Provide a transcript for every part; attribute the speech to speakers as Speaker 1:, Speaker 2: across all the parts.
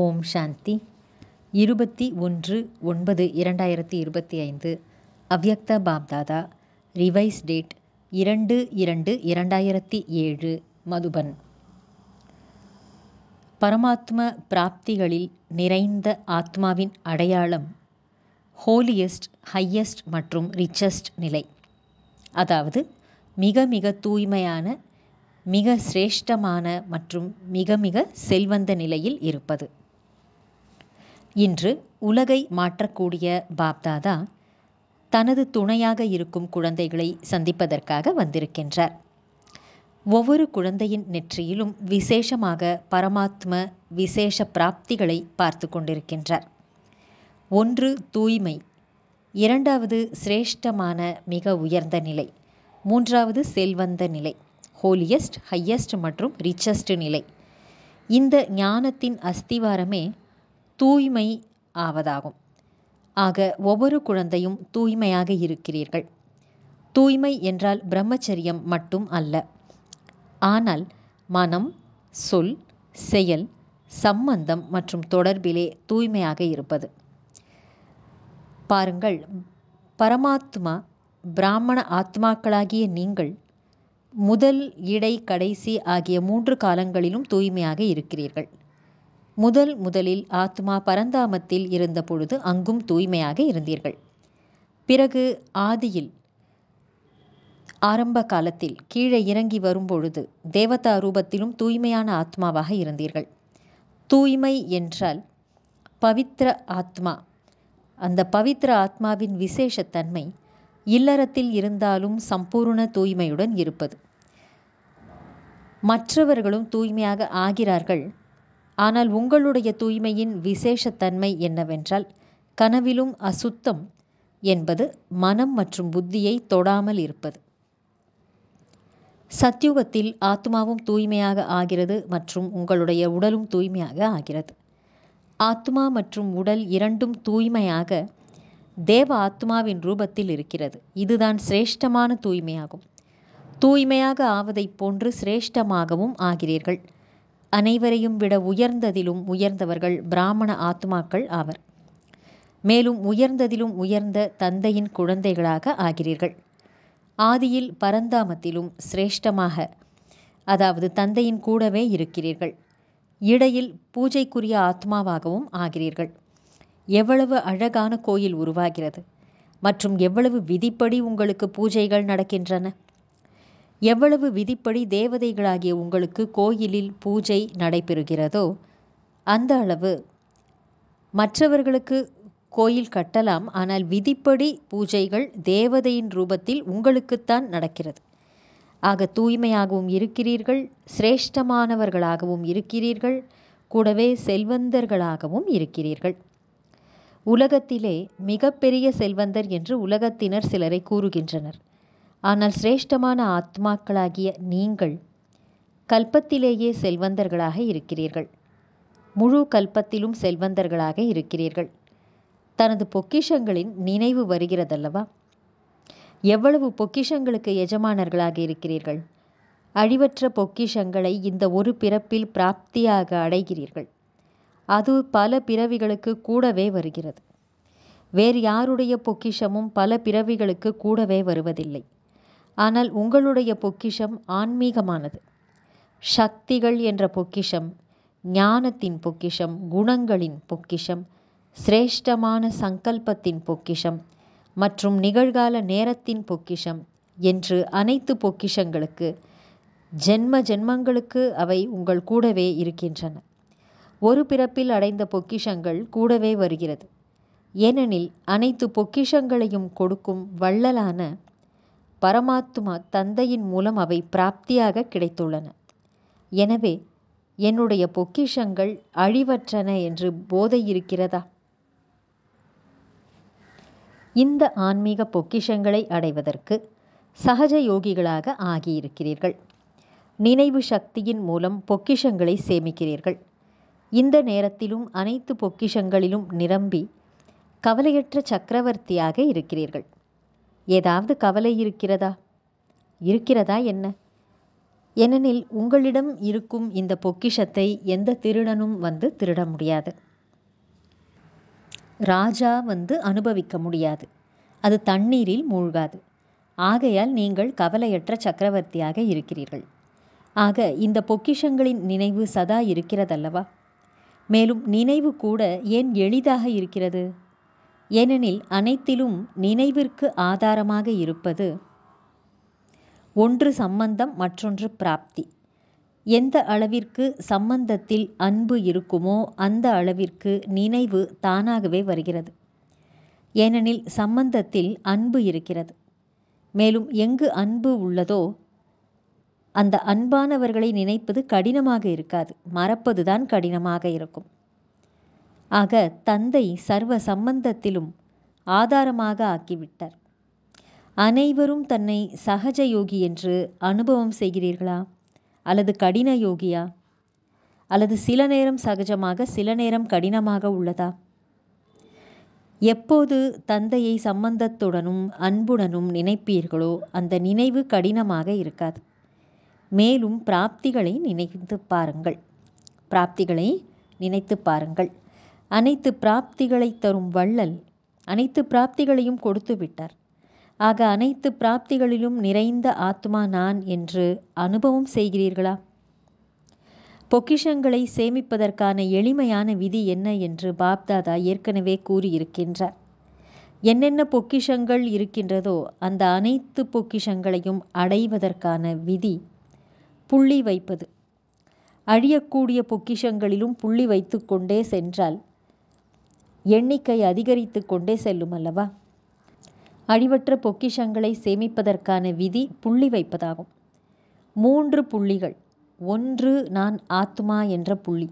Speaker 1: ஓம் சாந்தி. 21/9/2025 அவ்யக்த Bapdada. Revise date 2/2/2007 Madhuban. பரமாத்ம பிராப்திகளில் நிறைந்த ஆத்மாவின் அடையாளம் ஹோலியஸ்ட், ஹையஸ்ட் மற்றும் ரிச்சஸ்ட் நிலை, அதாவது மிக மிக தூய்மையான, மிக சிரேஷ்டமான மற்றும் மிக மிக செல்வந்த நிலையில் இருப்பது. இன்று உலகை மாற்றக்கூடிய பாப்தாதா தனது துணையாக இருக்கும் குழந்தைகளை சந்திப்பதற்காக வந்திருக்கின்றார். ஒவ்வொரு குழந்தையின் நெற்றியிலும் விசேஷமாக பரமாத்ம விசேஷ பிராப்திகளை பார்த்து கொண்டிருக்கின்றார். ஒன்று தூய்மை, இரண்டாவது சிரேஷ்டமான மிக உயர்ந்த நிலை, மூன்றாவது செல்வந்த நிலை, ஹோலியஸ்ட், ஹையஸ்ட் மற்றும் ரிச்சஸ்ட் நிலை. இந்த ஞானத்தின் அஸ்திவாரமே தூய்மை ஆவதாகும். ஆக ஒவ்வொரு குழந்தையும் தூய்மையாக இருக்கிறீர்கள். தூய்மை என்றால் பிரம்மச்சரியம் மட்டும் அல்ல, ஆனால் மனம், சொல், செயல், சம்பந்தம் மற்றும் தொடர்பிலே தூய்மையாக இருப்பது. பாருங்கள், பரமாத்மா பிராமண ஆத்மாக்களாகிய நீங்கள் முதல், இடை, கடைசி ஆகிய 3 காலங்களிலும் தூய்மையாக இருக்கிறீர்கள். முதலில் ஆத்மா பரந்தாமத்தில் இருந்த பொழுது அங்கும் தூய்மையாக இருந்தீர்கள். பிறகு ஆதியில் ஆரம்ப காலத்தில் கீழே இறங்கி வரும்பொழுது தேவதா ரூபத்திலும் தூய்மையான ஆத்மாவாக இருந்தீர்கள். தூய்மை என்றால் பவித்ர ஆத்மா. அந்த பவித்ர ஆத்மாவின் விசேஷத்தன்மை இல்லறத்தில் இருந்தாலும் சம்பூர்ண தூய்மையுடன் இருப்பது. மற்றவர்களும் தூய்மையாக ஆகிறார்கள், ஆனால் உங்களுடைய தூய்மையின் விசேஷத்தன்மை என்னவென்றால் கனவிலும் அசுத்தம் என்பது மனம் மற்றும் புத்தியை தொடாமல் இருப்பது. சத்யுகத்தில் ஆத்மாவும் தூய்மையாக ஆகிறது மற்றும் உங்களுடைய உடலும் தூய்மையாக ஆகிறது. ஆத்மா மற்றும் உடல் இரண்டும் தூய்மையாக தேவ ஆத்மாவின் ரூபத்தில் இருக்கிறது. இதுதான் சிரேஷ்டமான தூய்மையாகும். தூய்மையாக ஆவதைப் போன்று சிரேஷ்டமாகவும் ஆகிறீர்கள். அனைவரையும் விட உயர்ந்ததிலும் உயர்ந்தவர்கள் பிராமண ஆத்மாக்கள் ஆவர். மேலும் உயர்ந்ததிலும் உயர்ந்த தந்தையின் குழந்தைகளாக ஆகிறீர்கள். ஆதியில் பரந்தாமத்திலும் சிரேஷ்டமாக, அதாவது தந்தையின் கூடவே இருக்கிறீர்கள். இடையில் பூஜைக்குரிய ஆத்மாவாகவும் ஆகிறீர்கள். எவ்வளவு அழகான கோயில் உருவாகிறது மற்றும் எவ்வளவு விதிப்படி உங்களுக்கு பூஜைகள் நடக்கின்றன. எவ்வளவு விதிப்படி தேவதைகளாகிய உங்களுக்கு கோயிலில் பூஜை நடைபெறுகிறதோ அந்த அளவு மற்றவர்களுக்கு கோயில் கட்டலாம், ஆனால் விதிப்படி பூஜைகள் தேவதையின் ரூபத்தில் உங்களுக்குத்தான் நடக்கிறது. ஆக தூய்மையாகவும் இருக்கிறீர்கள், சிரேஷ்டமானவர்களாகவும் இருக்கிறீர்கள், கூடவே செல்வந்தர்களாகவும் இருக்கிறீர்கள். உலகத்திலே மிகப்பெரிய செல்வந்தர் என்று உலகத்தினர் சிலரை கூறுகின்றனர். ஆனால் சிரேஷ்டமான ஆத்மாக்களாகிய நீங்கள் கல்பத்திலேயே செல்வந்தர்களாக இருக்கிறீர்கள். முழு கல்பத்திலும் செல்வந்தர்களாக இருக்கிறீர்கள். தனது பொக்கிஷங்களின் நினைவு வருகிறதல்லவா? எவ்வளவு பொக்கிஷங்களுக்கு எஜமானர்களாக இருக்கிறீர்கள். அழிவற்ற பொக்கிஷங்களை இந்த ஒரு பிறப்பில் பிராப்தியாக அடைகிறீர்கள். அது பல பிறவிகளுக்கு கூடவே வருகிறது. வேறு யாருடைய பொக்கிஷமும் பல பிறவிகளுக்கு கூடவே வருவதில்லை. ஆனால் உங்களுடைய பொக்கிஷம் ஆன்மீகமானது. சக்திகள் என்ற பொக்கிஷம், ஞானத்தின் பொக்கிஷம், குணங்களின் பொக்கிஷம், சிரேஷ்டமான சங்கல்பத்தின் பொக்கிஷம் மற்றும் நிகழ்கால நேரத்தின் பொக்கிஷம் என்று அனைத்து பொக்கிஷங்களுக்கு ஜென்ம ஜென்மங்களுக்கு அவை உங்கள் கூடவே இருக்கின்றன. ஒரு பிறப்பில் அடைந்த பொக்கிஷங்கள் கூடவே வருகிறது. ஏனெனில் அனைத்து பொக்கிஷங்களையும் கொடுக்கும் வள்ளலான பரமாத்மா தந்தையின் மூலம் அவை பிராப்தியாக கிடைத்துள்ளன. எனவே என்னுடைய பொக்கிஷங்கள் அழிவற்றன என்று போதை இருக்கிறதா? இந்த ஆன்மீக பொக்கிஷங்களை அடைவதற்கு சகஜ யோகிகளாக ஆகியிருக்கிறீர்கள். நினைவு சக்தியின் மூலம் பொக்கிஷங்களை சேமிக்கிறீர்கள். இந்த நேரத்திலும் அனைத்து பொக்கிஷங்களிலும் நிரம்பி கவலையற்ற சக்கரவர்த்தியாக இருக்கிறீர்கள். ஏதாவது கவலை இருக்கிறதா? என்ன? ஏனெனில் உங்களிடம் இருக்கும் இந்த பொக்கிஷத்தை எந்த திருடனும் வந்து திருட முடியாது. ராஜா வந்து அனுபவிக்க முடியாது. அது தண்ணீரில் மூழ்காது. ஆகையால் நீங்கள் கவலையற்ற சக்கரவர்த்தியாக இருக்கிறீர்கள். ஆக இந்த பொக்கிஷங்களின் நினைவு சதா இருக்கிறதல்லவா? மேலும் நினைவு கூட ஏன் எளிதாக இருக்கிறது? ஏனெனில் அனைத்திலும் நினைவிற்கு ஆதாரமாக இருப்பது ஒன்று சம்பந்தம், மற்றொன்று பிராப்தி. எந்த அளவிற்கு சம்பந்தத்தில் அன்பு இருக்குமோ அந்த அளவிற்கு நினைவு தானாகவே வருகிறது. ஏனெனில் சம்பந்தத்தில் அன்பு இருக்கிறது. மேலும் எங்கு அன்பு உள்ளதோ அந்த அன்பானவர்களை நினைப்பது கடினமாக இருக்காது, மறப்பதுதான் கடினமாக இருக்கும். ஆக தந்தை சர்வ சம்பந்தத்திலும் ஆதாரமாக ஆக்கிவிட்டார். அனைவரும் தன்னை சகஜ யோகி என்று அனுபவம் செய்கிறீர்களா, அல்லது கடின யோகியா, அல்லது சில நேரம் சகஜமாக சில நேரம் கடினமாக உள்ளதா? எப்போது தந்தையை சம்பந்தத்துடனும் அன்புடனும் நினைப்பீர்களோ அந்த நினைவு கடினமாக இருக்காது. மேலும் பிராப்திகளை நினைத்து பாருங்கள். அனைத்து பிராப்திகளை தரும் வள்ளல் அனைத்து பிராப்திகளையும் கொடுத்து விட்டார். ஆக அனைத்து பிராப்திகளிலும் நிறைந்த ஆத்மா நான் என்று அனுபவம் செய்கிறீர்களா? பொக்கிஷங்களை சேமிப்பதற்கான எளிமையான விதி என்ன என்று பாப்தாதா ஏற்கனவே கூறியிருக்கின்றார். என்னென்ன பொக்கிஷங்கள் இருக்கின்றதோ அந்த அனைத்து பொக்கிஷங்களையும் அடைவதற்கான விதி புள்ளி வைப்பது. அழியக்கூடிய பொக்கிஷங்களிலும் புள்ளி வைத்து கொண்டே சென்றால் எண்ணிக்கை அதிகரித்து கொண்டே செல்லும் அல்லவா? அழிவற்ற பொக்கிஷங்களை சேமிப்பதற்கான விதி புள்ளி வைப்பதாகும். 3 புள்ளிகள். 1 நான் ஆத்மா என்ற புள்ளி,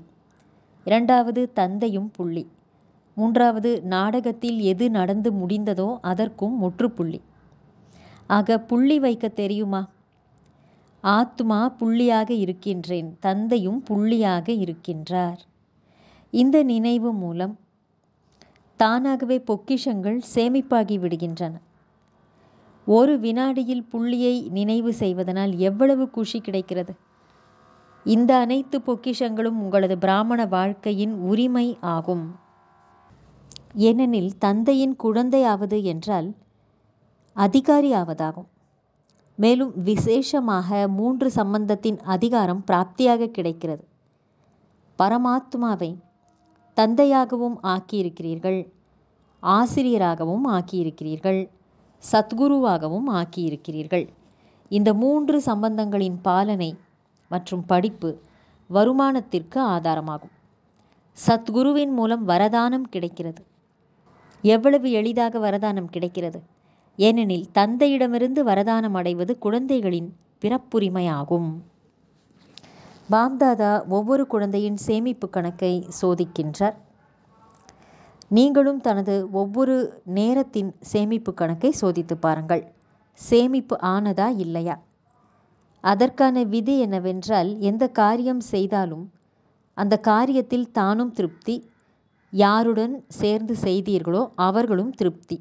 Speaker 1: 2வது தந்தையும் புள்ளி, 3வது நாடகத்தில் எது நடந்து முடிந்ததோ அதற்கும் முற்றுப்புள்ளி. ஆக புள்ளி வைக்க தெரியுமா? ஆத்மா புள்ளியாக இருக்கின்றேன், தந்தையும் புள்ளியாக இருக்கின்றார். இந்த நினைவு மூலம் தானாகவே பொக்கிஷங்கள் சேமிப்பாகி விடுகின்றன. ஒரு வினாடியில் புள்ளியை நினைவு செய்வதனால் எவ்வளவு குஷி கிடைக்கிறது! இந்த அனைத்து பொக்கிஷங்களும் உங்களது பிராமண வாழ்க்கையின் உரிமை ஆகும். ஏனெனில் தந்தையின் குழந்தையாவது என்றால் அதிகாரி ஆவதாகும். மேலும் விசேஷமாக 3 சம்பந்தத்தின் அதிகாரம் பிராப்தியாக கிடைக்கிறது. பரமாத்மாவை தந்தையாகவும் ஆக்கியிருக்கிறீர்கள், ஆசிரியராகவும் ஆக்கியிருக்கிறீர்கள், சத்குருவாகவும் ஆக்கியிருக்கிறீர்கள். இந்த 3 சம்பந்தங்களின் பாலனை மற்றும் படிப்பு வருமானத்திற்கு ஆதாரமாகும். சத்குருவின் மூலம் வரதானம் கிடைக்கிறது. எவ்வளவு எளிதாக வரதானம் கிடைக்கிறது! ஏனெனில் தந்தையிடமிருந்து வரதானம் அடைவது குழந்தைகளின் பிறப்புரிமையாகும். பாப்தாதா ஒவ்வொரு குழந்தையின் சேமிப்பு கணக்கை சோதிக்கின்றார். நீங்களும் தனது ஒவ்வொரு நேரத்தின் சேமிப்பு கணக்கை சோதித்து பாருங்கள். சேமிப்பு ஆனதா இல்லையா? அதற்கான விதி என்னவென்றால், எந்த காரியம் செய்தாலும் அந்த காரியத்தில் தானும் திருப்தி, யாருடன் சேர்ந்து செய்தீர்களோ அவர்களும் திருப்தி.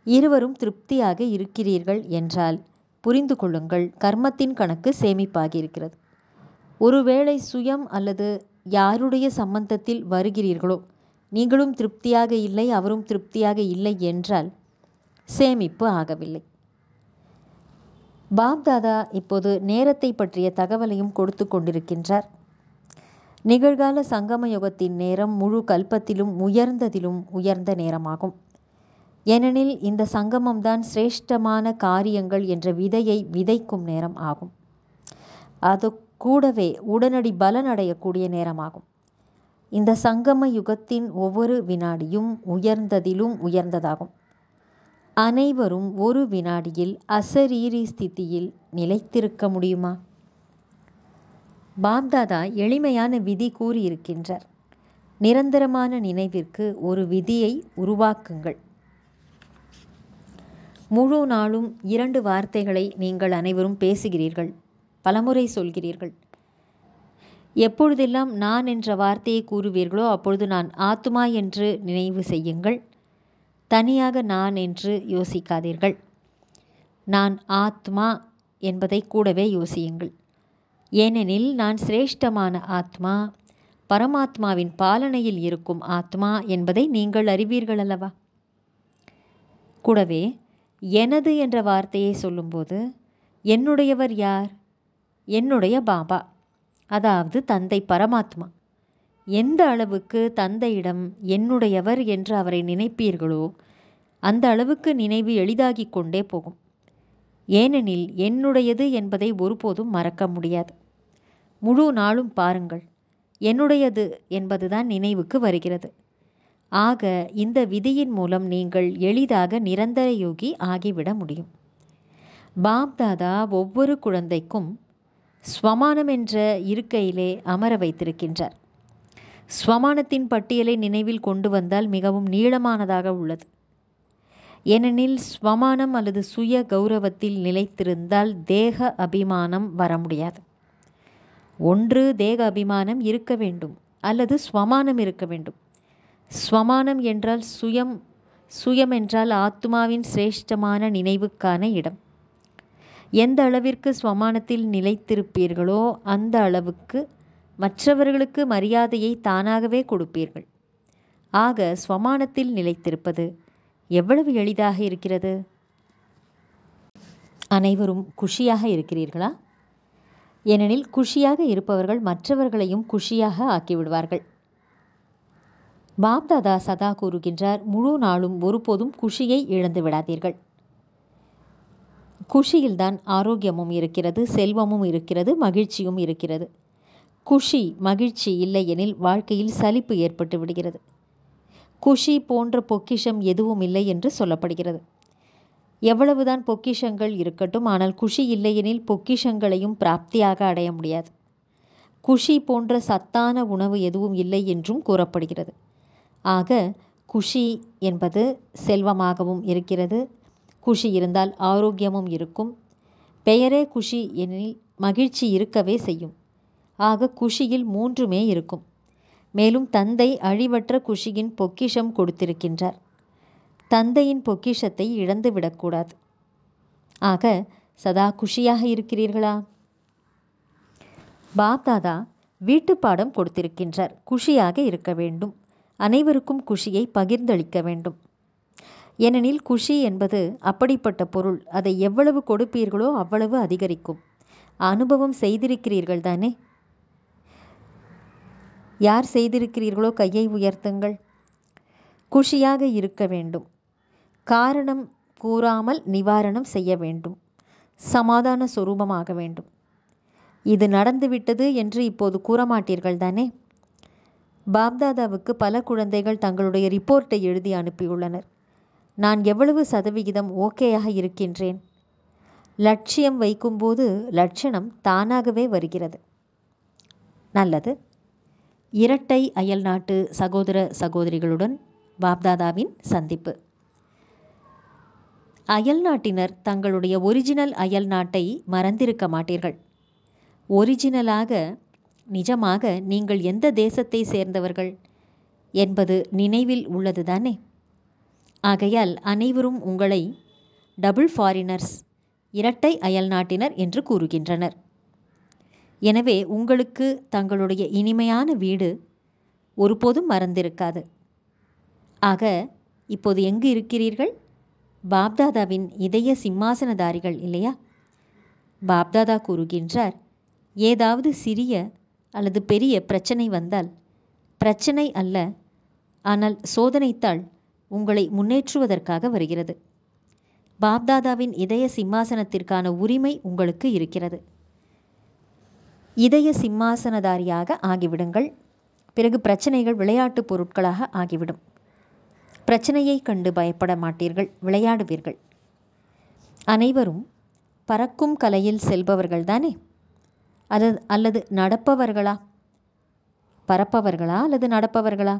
Speaker 1: இருவரும் திருப்தியாக இருக்கிறீர்கள் என்றால் புரிந்து கொள்ளுங்கள், கர்மத்தின் கணக்கு சேமிப்பாகி இருக்கிறது. ஒருவேளை சுயம் அல்லது யாருடைய சம்பந்தத்தில் வருகிறீர்களோ நீங்களும் திருப்தியாக இல்லை, அவரும் திருப்தியாக இல்லை என்றால் சேமிப்பு ஆகவில்லை. பாப்தாதா இப்போது நேரத்தை பற்றிய தகவலையும் கொடுத்து கொண்டிருக்கின்றார். நிகழ்கால சங்கம யுகத்தின் நேரம் முழு கல்பத்திலும் உயர்ந்ததிலும் உயர்ந்த நேரமாகும். ஏனெனில் இந்த சங்கமம்தான் சிரேஷ்டமான காரியங்கள் என்ற விதையை விதைக்கும் நேரம் ஆகும். அது கூடவே உடனடி பலன் அடையக்கூடிய நேரமாகும். இந்த சங்கம யுகத்தின் ஒவ்வொரு வினாடியும் உயர்ந்ததிலும் உயர்ந்ததாகும். அனைவரும் ஒரு வினாடியில் அசரீரி ஸ்திதியில் நிலைத்திருக்க முடியுமா? பாப்தாதா எளிமையான விதி கூறியிருக்கின்றார். நிரந்தரமான நினைவிற்கு ஒரு விதியை உருவாக்குங்கள். முழு நாளும் 2 வார்த்தைகளை நீங்கள் அனைவரும் பேசுகிறீர்கள், பலமுறை சொல்கிறீர்கள். எப்பொழுதெல்லாம் நான் என்ற வார்த்தையை கூறுவீர்களோ அப்பொழுது நான் ஆத்மா என்று நினைவு செய்யுங்கள். தனியாக நான் என்று யோசிக்காதீர்கள். நான் ஆத்மா என்பதை கூடவே யோசியுங்கள். ஏனெனில் நான் சிரேஷ்டமான ஆத்மா, பரமாத்மாவின் பாலனையில் இருக்கும் ஆத்மா என்பதை நீங்கள் அறிவீர்கள் அல்லவா? கூடவே எனது என்ற வார்த்தையை சொல்லும்போது என்னுடையவர் யார்? என்னுடைய பாபா, அதாவது தந்தை பரமாத்மா. எந்த அளவுக்கு தந்தையிடம் என்னுடையவர் என்று அவரை நினைப்பீர்களோ அந்த அளவுக்கு நினைவு எளிதாகிக் கொண்டே போகும். ஏனெனில் என்னுடையது என்பதை ஒருபோதும் மறக்க முடியாது. முழு நாளும் பாருங்கள், என்னுடையது என்பதுதான் நினைவுக்கு வருகிறது. ஆக இந்த விதியின் மூலம் நீங்கள் எளிதாக நிரந்தர யோகி ஆகிவிட முடியும். பாப்தாதா ஒவ்வொரு குழந்தைக்கும் ஸ்வமானம் என்ற இருக்கையிலே அமர வைத்திருக்கின்றார். ஸ்வமானத்தின் பட்டியலை நினைவில் கொண்டு வந்தால் மிகவும் நீளமானதாக உள்ளது. ஏனெனில் ஸ்வமானம் அல்லது சுய கௌரவத்தில் நிலைத்திருந்தால் தேக அபிமானம் வர முடியாது. ஒன்று தேக அபிமானம் இருக்க வேண்டும் அல்லது ஸ்வமானம் இருக்க வேண்டும். ஸ்வமானம் என்றால் சுயம், சுயம் என்றால் ஆத்மாவின் சிரேஷ்டமான நினைவுக்கான இடம். எந்த அளவிற்கு ஸ்வமானத்தில் நிலைத்திருப்பீர்களோ அந்த அளவுக்கு மற்றவர்களுக்கு மரியாதையை தானாகவே கொடுப்பீர்கள். ஆக ஸ்வமானத்தில் நிலைத்திருப்பது எவ்வளவு எளிதாக இருக்கிறது. அனைவரும் குஷியாக இருக்கிறீர்களா? ஏனெனில் குஷியாக இருப்பவர்கள் மற்றவர்களையும் குஷியாக ஆக்கிவிடுவார்கள். பாப்தாதா சதா கூறுகின்றார், முழு நாளும் ஒருபோதும் குஷியை இழந்து விடாதீர்கள். குஷியில்தான் ஆரோக்கியமும் இருக்கிறது, செல்வமும் இருக்கிறது, மகிழ்ச்சியும் இருக்கிறது. குஷி மகிழ்ச்சி இல்லையெனில் வாழ்க்கையில் சலிப்பு ஏற்பட்டு விடுகிறது. குஷி போன்ற பொக்கிஷம் எதுவும் இல்லை என்று சொல்லப்படுகிறது. எவ்வளவுதான் பொக்கிஷங்கள் இருக்கட்டும், ஆனால் குஷி இல்லையெனில் பொக்கிஷங்களையும் பிராப்தியாக அடைய முடியாது. குஷி போன்ற சத்தான உணவு எதுவும் இல்லை என்றும் கூறப்படுகிறது. ஆக குஷி என்பது செல்வமாகவும் இருக்கிறது. குஷி இருந்தால் ஆரோக்கியமும் இருக்கும். பெயரே குஷி எனில் மகிழ்ச்சி இருக்கவே செய்யும். ஆக குஷியில் மூன்றுமே இருக்கும். மேலும் தந்தை அழிவற்ற குஷியின் பொக்கிஷம் கொடுத்திருக்கின்றார். தந்தையின் பொக்கிஷத்தை இழந்துவிடக்கூடாது. ஆக சதா குஷியாக இருக்கிறீர்களா? பாப்தாதா வீட்டுப்பாடம் கொடுத்திருக்கின்றார். குஷியாக இருக்க வேண்டும், அனைவருக்கும் குஷியை பகிர்ந்தளிக்க வேண்டும். ஏனெனில் குஷி என்பது அப்படிப்பட்ட பொருள், அதை எவ்வளவு கொடுப்பீர்களோ அவ்வளவு அதிகரிக்கும். அனுபவம் செய்திருக்கிறீர்கள் தானே? யார் செய்திருக்கிறீர்களோ கையை உயர்த்துங்கள். குஷியாக இருக்க வேண்டும், காரணம் கூறாமல் நிவாரணம் செய்ய வேண்டும், சமாதான சொரூபமாக வேண்டும். இது நடந்துவிட்டது என்று இப்போது கூறமாட்டீர்கள் தானே? பாப்தாதாவுக்கு பல குழந்தைகள் தங்களுடைய ரிப்போர்ட்டை எழுதி அனுப்பியுள்ளனர். நான் எவ்வளவு சதவிகிதம் ஓகேயாக இருக்கின்றேன்? லட்சியம் வைக்கும்போது லட்சணம் தானாகவே வருகிறது. நல்லது. இரட்டை அயல்நாட்டு சகோதர சகோதரிகளுடன் பாப்தாதாவின் சந்திப்பு. அயல்நாட்டினர் தங்களுடைய ஒரிஜினல் அயல்நாட்டை மறந்திருக்க மாட்டீர்கள். ஒரிஜினலாக நிஜமாக நீங்கள் எந்த தேசத்தை சேர்ந்தவர்கள் என்பது நினைவில் உள்ளதுதானே? ஆகையால் அனைவரும் உங்களை டபுள் ஃபாரினர்ஸ், இரட்டை அயல்நாட்டினர் என்று கூறுகின்றனர். எனவே உங்களுக்கு தங்களுடைய இனிமையான வீடு ஒருபோதும் மறந்திருக்காது. ஆக இப்போது எங்கு இருக்கிறீர்கள்? பாப்தாதாவின் இதய சிம்மாசனதாரிகள் இல்லையா? பாப்தாதா கூறுகின்றார், ஏதாவது சிறிய அல்லது பெரிய பிரச்சனை வந்தால் பிரச்சனை அல்ல, ஆனால் சோதனைத்தாள் உங்களை முன்னேற்றுவதற்காக வருகிறது. பாப்தாதாவின் இதய சிம்மாசனத்திற்கான உரிமை உங்களுக்கு இருக்கிறது. இதய சிம்மாசனதாரியாக ஆகிவிடுங்கள். பிறகு பிரச்சனைகள் விளையாட்டு பொருட்களாக ஆகிவிடும். பிரச்சனையை கண்டு பயப்பட மாட்டீர்கள், விளையாடுவீர்கள். அனைவரும் பறக்கும் கலையில் செல்பவர்கள் தானே? அல்லது நடப்பவர்களா? பறப்பவர்களா அல்லது நடப்பவர்களா?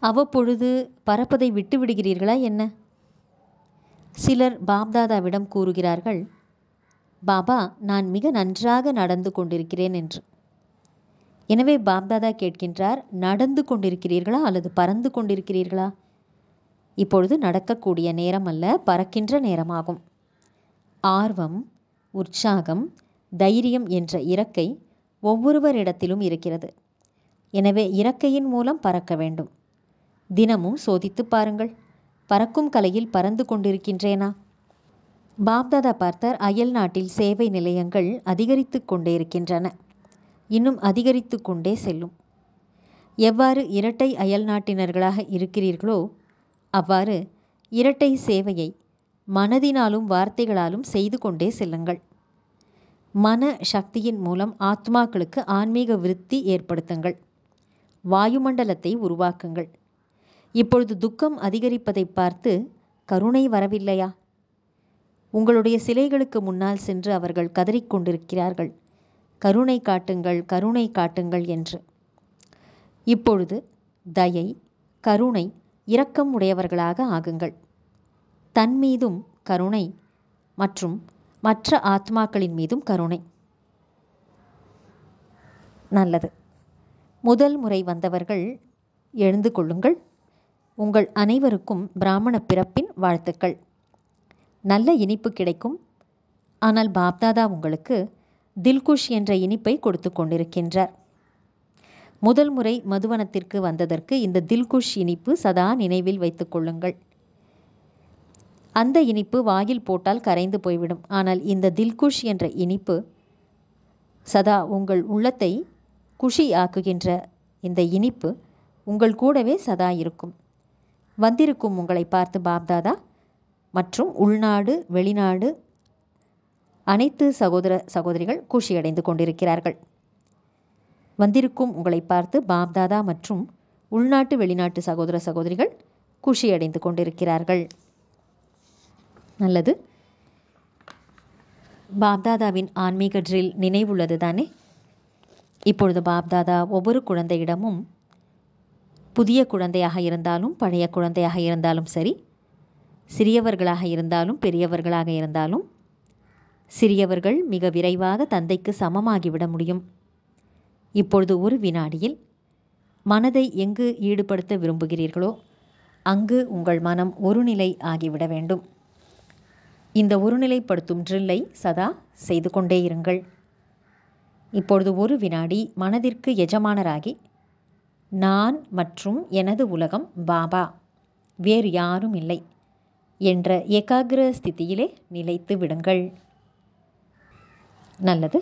Speaker 1: அவ்வப்பொழுது பறப்பதை விட்டு விடுகிறீர்களா என்ன? சிலர் பாப்தாதாவிடம் கூறுகிறார்கள், பாபா, நான் மிக நன்றாக நடந்து கொண்டிருக்கிறேன் என்று. எனவே பாப்தாதா கேட்கின்றார், நடந்து கொண்டிருக்கிறீர்களா அல்லது பறந்து கொண்டிருக்கிறீர்களா? இப்பொழுது நடக்கக்கூடிய நேரம் அல்ல, பறக்கின்ற நேரமாகும். ஆர்வம், உற்சாகம், தைரியம் என்ற இறக்கை ஒவ்வொருவரிடத்திலும் இருக்கிறது. எனவே இறக்கையின் மூலம் பறக்க வேண்டும். தினமும் சோதித்து பாருங்கள். பறக்கும் கலையில் பறந்து கொண்டிருக்கின்றேனா? பாப்தாதா பார்த்தார், அயல் நாட்டில் சேவை நிலையங்கள் அதிகரித்து கொண்டே இருக்கின்றன. இன்னும் அதிகரித்து கொண்டே செல்லும். எவ்வாறு இரட்டை அயல் நாட்டினர்களாக இருக்கிறீர்களோ அவ்வாறு இரட்டை சேவையை மனதினாலும் வார்த்தைகளாலும் செய்து கொண்டே செல்லுங்கள். மன சக்தியின் மூலம் ஆத்மாக்களுக்கு ஆன்மீக விருத்தி ஏற்படுத்துங்கள். வாயுமண்டலத்தை உருவாக்குங்கள். இப்பொழுது துக்கம் அதிகரிப்பதை பார்த்து கருணை வரவில்லையா? உங்களுடைய சிலைகளுக்கு முன்னால் சென்று அவர்கள் கதறிக்கொண்டிருக்கிறார்கள், கருணை காட்டுங்கள், கருணை காட்டுங்கள் என்று. இப்பொழுது தயை, கருணை, இரக்கம் உடையவர்களாக ஆகுங்கள். தன் மீதும் கருணை மற்றும் மற்ற ஆத்மாக்களின் மீதும் கருணை. நல்லது. முதல் முறை வந்தவர்கள் எழுந்து கொள்ளுங்கள். உங்கள் அனைவருக்கும் பிராமண பிறப்பின் வாழ்த்துக்கள். நல்ல இனிப்பு கிடைக்கும். ஆனால் பாப்தாதா உங்களுக்கு தில்குஷ் என்ற இனிப்பை கொடுத்து கொண்டிருக்கின்றார். முதல் முறை மதுவனத்திற்கு வந்ததற்கு இந்த தில்குஷ் இனிப்பு சதா நினைவில் வைத்துக் கொள்ளுங்கள். அந்த இனிப்பு வாயில் போட்டால் கரைந்து போய்விடும். ஆனால் இந்த தில்குஷ் என்ற இனிப்பு சதா உங்கள் உள்ளத்தை குஷி ஆக்குகின்ற இந்த இனிப்பு உங்கள் கூடவே சதா இருக்கும். வந்திருக்கும் உங்களை பார்த்து பாப்தாதா மற்றும் உள்நாடு வெளிநாடு அனைத்து சகோதர சகோதரிகள் குஷியடைந்து கொண்டிருக்கிறார்கள். வந்திருக்கும் உங்களை பார்த்து பாப்தாதா மற்றும் உள்நாட்டு வெளிநாட்டு சகோதர சகோதரிகள் குஷியடைந்து கொண்டிருக்கிறார்கள். நல்லது. பாப்தாதாவின் ஆன்மீக ட்ரில் நினைவுள்ளது தானே? இப்பொழுது பாப்தாதா ஒவ்வொரு குழந்தையிடமும், புதிய குழந்தையாக இருந்தாலும் பழைய குழந்தையாக இருந்தாலும் சரி, சிறியவர்களாக இருந்தாலும் பெரியவர்களாக இருந்தாலும், சிறியவர்கள் மிக விரைவாக தந்தைக்கு சமமாகிவிட முடியும். இப்பொழுது ஒரு வினாடியில் மனதை எங்கு ஈடுபடுத்த விரும்புகிறீர்களோ அங்கு உங்கள் மனம் ஒருநிலை ஆகிவிட வேண்டும். இந்த ஒருநிலைப்படுத்தும் ட்ரில்லை சதா செய்து கொண்டே இருங்கள். இப்பொழுது ஒரு வினாடி மனதிற்கு எஜமானராகி, நான் மற்றும் எனது உலகம் பாபா, வேறு யாரும் இல்லை என்ற ஏகாகிர ஸ்திதியிலே நிலைத்து விடுங்கள். நல்லது.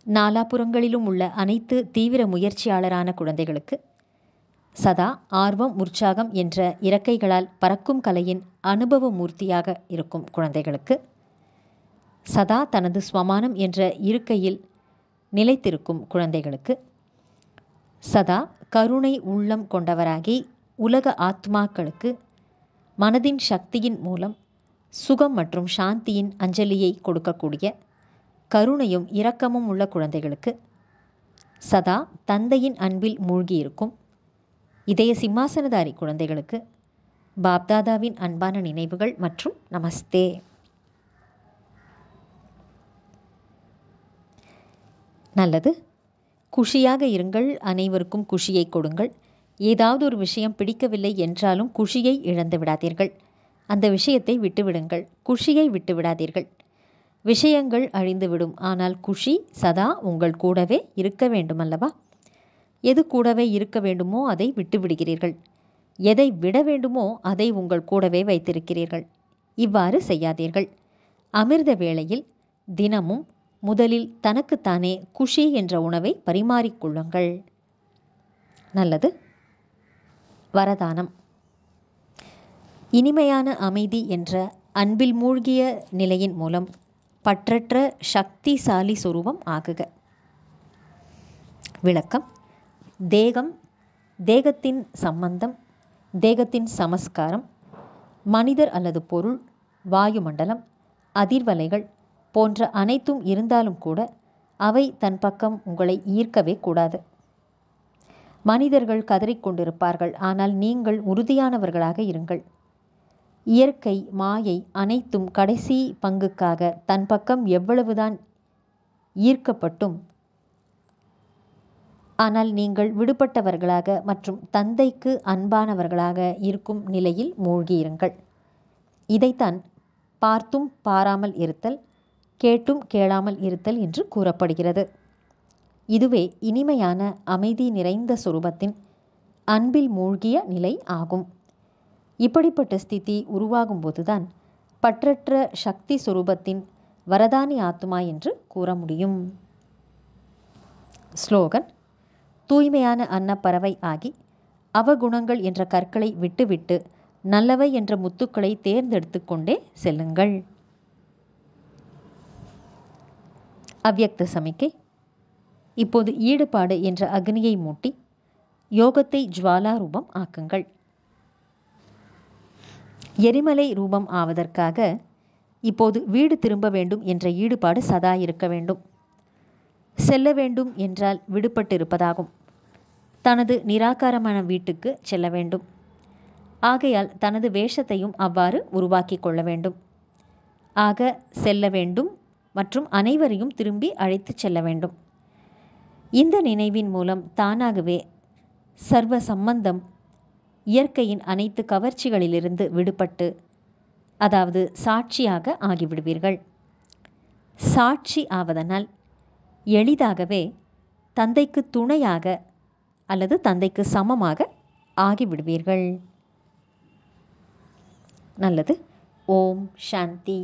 Speaker 1: நாலாபுறங்களிலும் உள்ள அனைத்து தீவிர முயற்சியாளரான குழந்தைகளுக்கு சதா ஆர்வம், உற்சாகம் என்ற இறக்கைகளால் பறக்கும் கலையின் அனுபவ மூர்த்தியாக இருக்கும் குழந்தைகளுக்கு, சதா தனது ஸ்வமானம் என்ற இருக்கையில் நிலைத்திருக்கும் குழந்தைகளுக்கு, சதா கருணை உள்ளம் கொண்டவராகி உலக ஆத்மாக்களுக்கு மனதின் சக்தியின் மூலம் சுகம் மற்றும் சாந்தியின் அஞ்சலியை கொடுக்கக்கூடிய கருணையும் இரக்கமும் உள்ள குழந்தைகளுக்கு, சதா தந்தையின் அன்பில் மூழ்கியிருக்கும் இதய சிம்மாசனதாரி குழந்தைகளுக்கு பாப்தாதாவின் அன்பான நினைவுகள் மற்றும் நமஸ்தே. நல்லது. குஷியாக இருங்கள். அனைவருக்கும் குஷியை கொடுங்கள். ஏதாவது ஒரு விஷயம் பிடிக்கவில்லை என்றாலும் குஷியை இழந்து விடாதீர்கள். அந்த விஷயத்தை விட்டுவிடுங்கள். குஷியை விட்டு விடாதீர்கள். விஷயங்கள் அழிந்துவிடும். ஆனால் குஷி சதா உங்கள் கூடவே இருக்க வேண்டுமல்லவா? எது கூடவே இருக்க வேண்டுமோ அதை விட்டு விடுகிறீர்கள். எதை விட வேண்டுமோ அதை உங்கள் கூடவே வைத்திருக்கிறீர்கள். இவ்வாறு செய்யாதீர்கள். அமிர்த வேளையில் தினமும் முதலில் தனக்குத்தானே குஷி என்ற உணவை பரிமாறிக்கொள்ளுங்கள். நல்லது. வரதானம். இனிமையான அமைதி என்ற அன்பில் மூழ்கிய நிலையின் மூலம் பற்றற்ற சக்திசாலி சொரூபம் ஆகுக. விளக்கம். தேகம், தேகத்தின் சம்பந்தம், தேகத்தின் சமஸ்காரம், மனிதர் அல்லது பொருள், வாயுமண்டலம், அதிர்வலைகள் போன்ற அனைத்தும் இருந்தாலும் கூட அவை தன் பக்கம் உங்களை ஈர்க்கவே கூடாது. மனிதர்கள் கதறிக்கொண்டிருப்பார்கள். ஆனால் நீங்கள் உறுதியானவர்களாக இருங்கள். இயற்கை, மாயை அனைத்தும் கடைசி பங்குக்காக தன் பக்கம் எவ்வளவுதான் ஈர்க்கப்பட்டும், ஆனால் நீங்கள் விடுபட்டவர்களாக மற்றும் தந்தைக்கு அன்பானவர்களாக இருக்கும் நிலையில் மூழ்கியிருங்கள். இதைத்தான் பார்த்தும் பாராமல் இருத்தல், கேட்டும் கேளாமல் இருத்தல் என்று கூறப்படுகிறது. இதுவே இனிமையான அமைதி நிறைந்த சொரூபத்தின் அன்பில் மூழ்கிய நிலை ஆகும். இப்படிப்பட்ட ஸ்திதி உருவாகும் போதுதான் பற்றற்ற சக்தி சொரூபத்தின் வரதானி ஆத்மா என்று கூற முடியும். ஸ்லோகன்: தூய்மையான அன்னப்பறவை ஆகி அவகுணங்கள் என்ற கற்களை விட்டுவிட்டு நல்லவை என்ற முத்துக்களை தேர்ந்தெடுத்து கொண்டே செல்லுங்கள். அவ்யக்த சமிக்கை: இப்போது ஈடுபாடு என்ற அக்னியை மூட்டி யோகத்தை ஜுவாலா ரூபம் ஆக்குங்கள். எரிமலை ரூபம் ஆவதற்காக இப்போது வீடு திரும்ப வேண்டும் என்ற ஈடுபாடு சதா இருக்க வேண்டும். செல்ல வேண்டும் என்றால் விடுபட்டிருப்பதாகும். தனது நிராகாரமான வீட்டுக்கு செல்ல வேண்டும். ஆகையால் தனது வேஷத்தையும் அவ்வாறு உருவாக்கி கொள்ள வேண்டும். ஆக செல்ல வேண்டும் மற்றும் அனைவரையும் திரும்பி அழைத்து செல்ல வேண்டும். இந்த நினைவின் மூலம் தானாகவே சர்வ சம்பந்தம், இயற்கையின் அனைத்து கவர்ச்சிகளிலிருந்து விடுபட்டு, அதாவது சாட்சியாக ஆகிவிடுவீர்கள். சாட்சி ஆவதனால் எளிதாகவே தந்தைக்கு துணையாக அல்லது தந்தைக்கு சமமாக ஆகிவிடுவீர்கள். நல்லது. ஓம் சாந்தி.